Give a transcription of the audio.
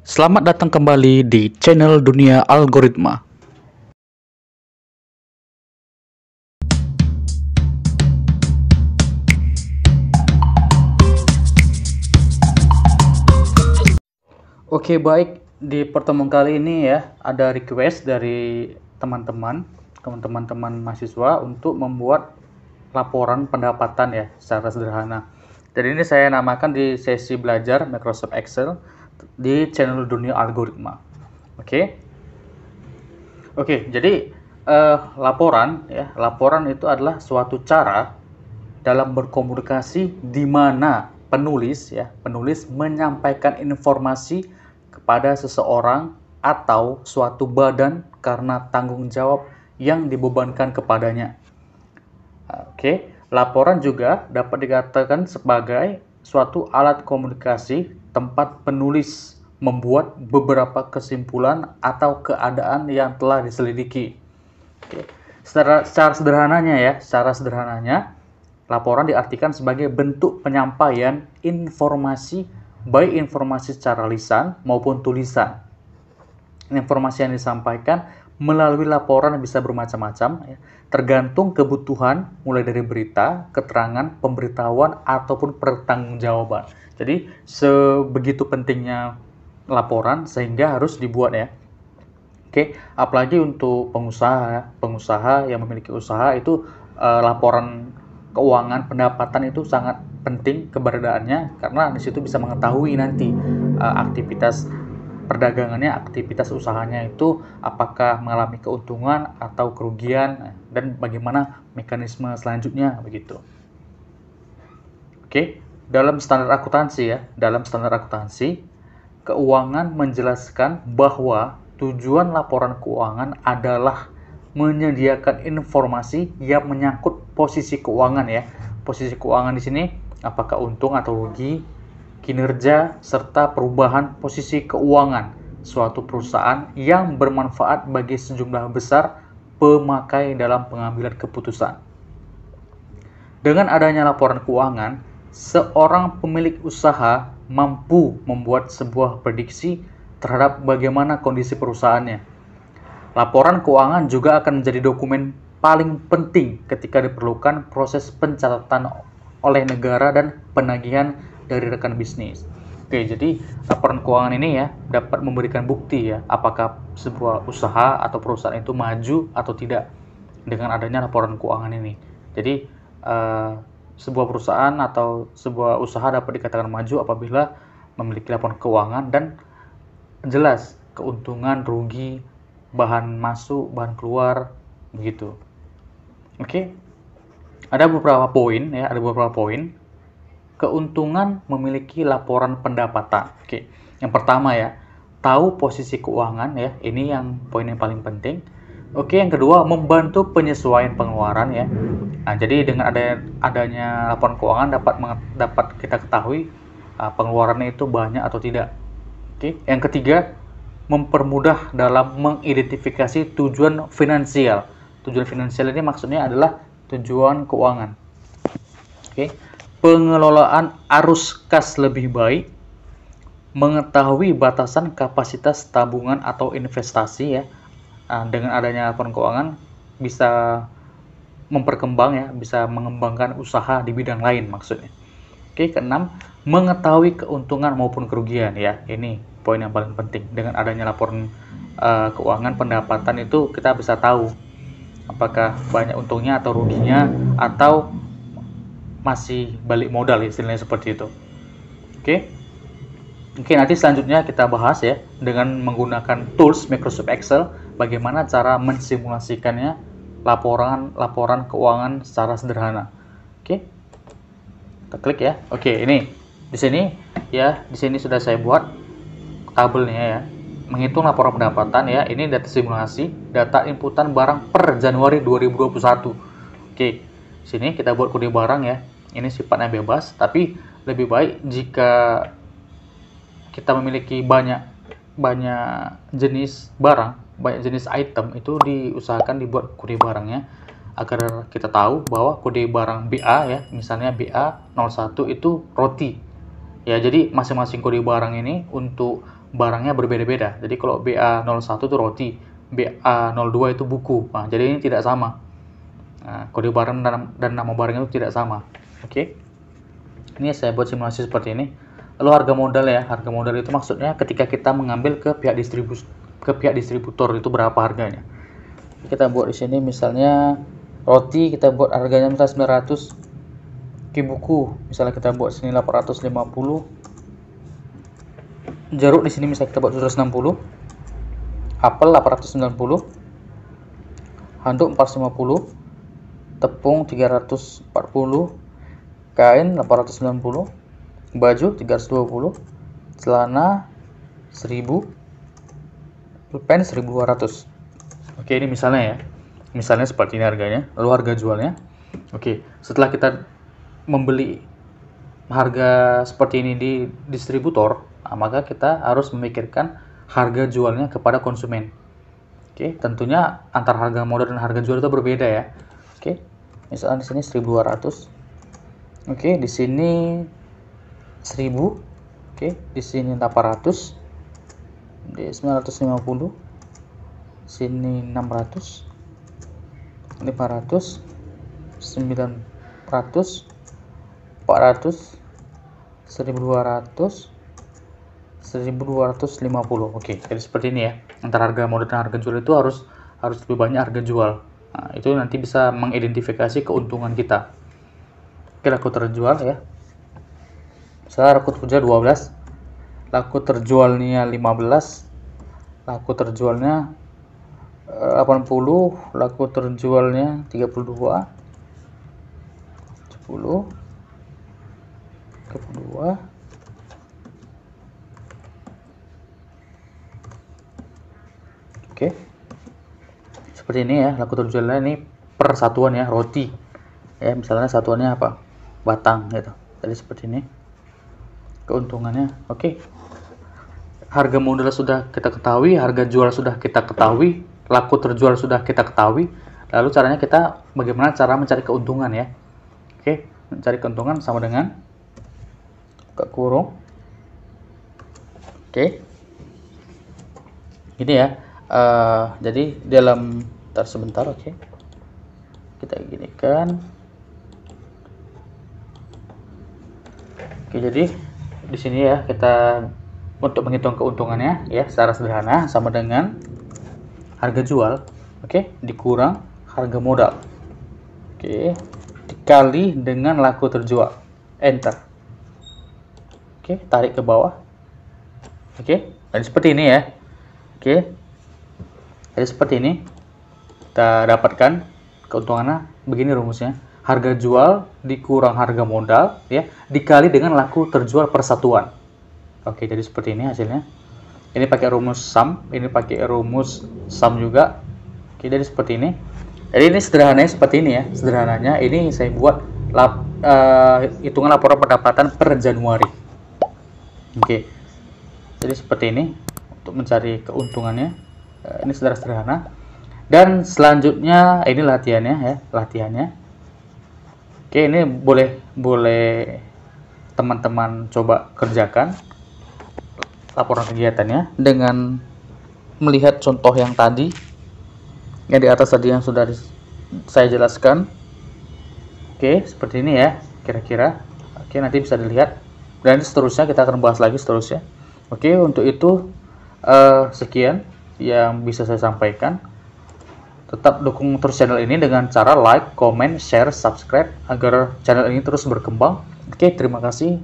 Selamat datang kembali di channel Dunia Algoritma. Oke, baik. Di pertemuan kali ini ya, ada request dari teman-teman mahasiswa untuk membuat laporan pendapatan ya secara sederhana. Jadi ini saya namakan di sesi belajar Microsoft Excel di channel Dunia Algoritma. Oke, jadi laporan itu adalah suatu cara dalam berkomunikasi di mana penulis menyampaikan informasi kepada seseorang atau suatu badan karena tanggung jawab yang dibebankan kepadanya. Laporan juga dapat dikatakan sebagai suatu alat komunikasi tempat penulis membuat beberapa kesimpulan atau keadaan yang telah diselidiki. Secara sederhananya, laporan diartikan sebagai bentuk penyampaian informasi, baik informasi secara lisan maupun tulisan. Informasi yang disampaikan melalui laporan bisa bermacam-macam, tergantung kebutuhan, mulai dari berita, keterangan, pemberitahuan, ataupun pertanggungjawaban. Jadi, sebegitu pentingnya laporan sehingga harus dibuat ya. Apalagi untuk pengusaha yang memiliki usaha itu laporan keuangan pendapatan itu sangat penting keberadaannya, karena di situ bisa mengetahui nanti aktivitas perdagangannya, aktivitas usahanya itu apakah mengalami keuntungan atau kerugian, dan bagaimana mekanisme selanjutnya begitu. Dalam standar akuntansi, keuangan menjelaskan bahwa tujuan laporan keuangan adalah menyediakan informasi yang menyangkut posisi keuangan ya. Posisi keuangan di sini apakah untung atau rugi, kinerja, serta perubahan posisi keuangan suatu perusahaan yang bermanfaat bagi sejumlah besar pemakai dalam pengambilan keputusan. Dengan adanya laporan keuangan, seorang pemilik usaha mampu membuat sebuah prediksi terhadap bagaimana kondisi perusahaannya. Laporan keuangan juga akan menjadi dokumen paling penting ketika diperlukan proses pencatatan oleh negara dan penagihan dari rekan bisnis. Jadi laporan keuangan ini ya dapat memberikan bukti ya apakah sebuah usaha atau perusahaan itu maju atau tidak dengan adanya laporan keuangan ini. Jadi sebuah perusahaan atau sebuah usaha dapat dikatakan maju apabila memiliki laporan keuangan dan jelas keuntungan, rugi, bahan masuk, bahan keluar, begitu. Ada beberapa poin. Keuntungan memiliki laporan pendapatan. Yang pertama ya, tahu posisi keuangan ya. Ini yang poin yang paling penting. Yang kedua, membantu penyesuaian pengeluaran ya. Nah, jadi dengan adanya laporan keuangan dapat kita ketahui pengeluarannya itu banyak atau tidak. Yang ketiga, mempermudah dalam mengidentifikasi tujuan finansial. Tujuan finansial ini maksudnya adalah tujuan keuangan. Pengelolaan arus kas lebih baik, mengetahui batasan kapasitas tabungan atau investasi ya. Dengan adanya laporan keuangan bisa bisa mengembangkan usaha di bidang lain maksudnya. Keenam, mengetahui keuntungan maupun kerugian ya. Ini poin yang paling penting. Dengan adanya laporan keuangan pendapatan itu kita bisa tahu apakah banyak untungnya atau ruginya, atau masih balik modal istilahnya seperti itu. Nanti selanjutnya kita bahas ya dengan menggunakan tools Microsoft Excel bagaimana cara mensimulasikannya laporan keuangan secara sederhana. Kita klik ya. Ini di sini sudah saya buat tabelnya ya. Menghitung laporan pendapatan ya. Ini data simulasi, data inputan barang per Januari 2021. Sini kita buat kode barang ya. Ini sifatnya bebas, tapi lebih baik jika kita memiliki banyak jenis barang, banyak jenis item, itu diusahakan dibuat kode barangnya agar kita tahu bahwa kode barang BA ya, misalnya BA01 itu roti. Ya, jadi masing-masing kode barang ini untuk barangnya berbeda-beda. Jadi kalau BA01 itu roti, BA02 itu buku. Nah, jadi ini tidak sama. Nah, kode barang dan nama barang itu tidak sama. Oke. Ini saya buat simulasi seperti ini. Lalu harga modal ya. Harga modal itu maksudnya ketika kita mengambil ke pihak distributor itu berapa harganya. Kita buat di sini misalnya roti kita buat harganya misalnya 900. Buku misalnya kita buat sini 850, jeruk di sini misalnya kita buat 260, apel 890, handuk 450, tepung 340, kain 890, baju 320, celana 1000, pulpen 1200. Oke, ini misalnya ya, misalnya seperti ini harganya. Lalu harga jualnya, oke, setelah kita membeli harga seperti ini di distributor, maka kita harus memikirkan harga jualnya kepada konsumen. Oke, tentunya antar harga modal dan harga jual itu berbeda ya. Oke, misalnya di sini 1200. Oke, di sini 1000. Oke, di sini 800. Di 950. Sini 600. 500. 900. 400, 1200, 1250. Oke, jadi seperti ini ya. Antara harga modal dan harga jual itu harus lebih banyak harga jual. Nah, itu nanti bisa mengidentifikasi keuntungan kita. Oke, laku terjual ya. Misalnya laku terjual 12, laku terjualnya 15, laku terjualnya 80, laku terjualnya 32, 10, 32. Oke, seperti ini ya laku terjualnya. Ini per satuan ya, roti ya, misalnya satuannya apa, batang gitu. Jadi seperti ini keuntungannya. Oke, harga modal sudah kita ketahui, harga jual sudah kita ketahui, laku terjual sudah kita ketahui. Lalu caranya kita bagaimana cara mencari keuntungan ya. Oke, mencari keuntungan sama dengan buka kurung. Oke, gini ya. Jadi dalam sebentar, oke, kita ginikan. Oke, jadi di sini ya kita untuk menghitung keuntungannya ya secara sederhana sama dengan harga jual, oke, dikurang harga modal, oke, dikali dengan laku terjual, enter. Oke, tarik ke bawah. Oke, dan seperti ini ya. Oke, jadi seperti ini kita dapatkan keuntungannya. Begini rumusnya, harga jual dikurang harga modal ya dikali dengan laku terjual per satuan. Oke, jadi seperti ini hasilnya. Ini pakai rumus sum, ini pakai rumus sum juga. Oke, jadi seperti ini. Jadi ini sederhananya seperti ini ya. Sederhananya ini saya buat hitungan laporan pendapatan per Januari. Oke, jadi seperti ini untuk mencari keuntungannya. Ini sederhana. Dan selanjutnya ini latihannya ya, latihannya. Oke, ini boleh teman-teman coba kerjakan laporan kegiatannya dengan melihat contoh yang tadi, yang di atas tadi yang sudah saya jelaskan. Oke, seperti ini ya kira-kira. Oke, nanti bisa dilihat. Dan seterusnya kita akan bahas lagi seterusnya. Oke, untuk itu sekian yang bisa saya sampaikan. Tetap dukung terus channel ini dengan cara like, comment, share, subscribe agar channel ini terus berkembang. Oke, terima kasih.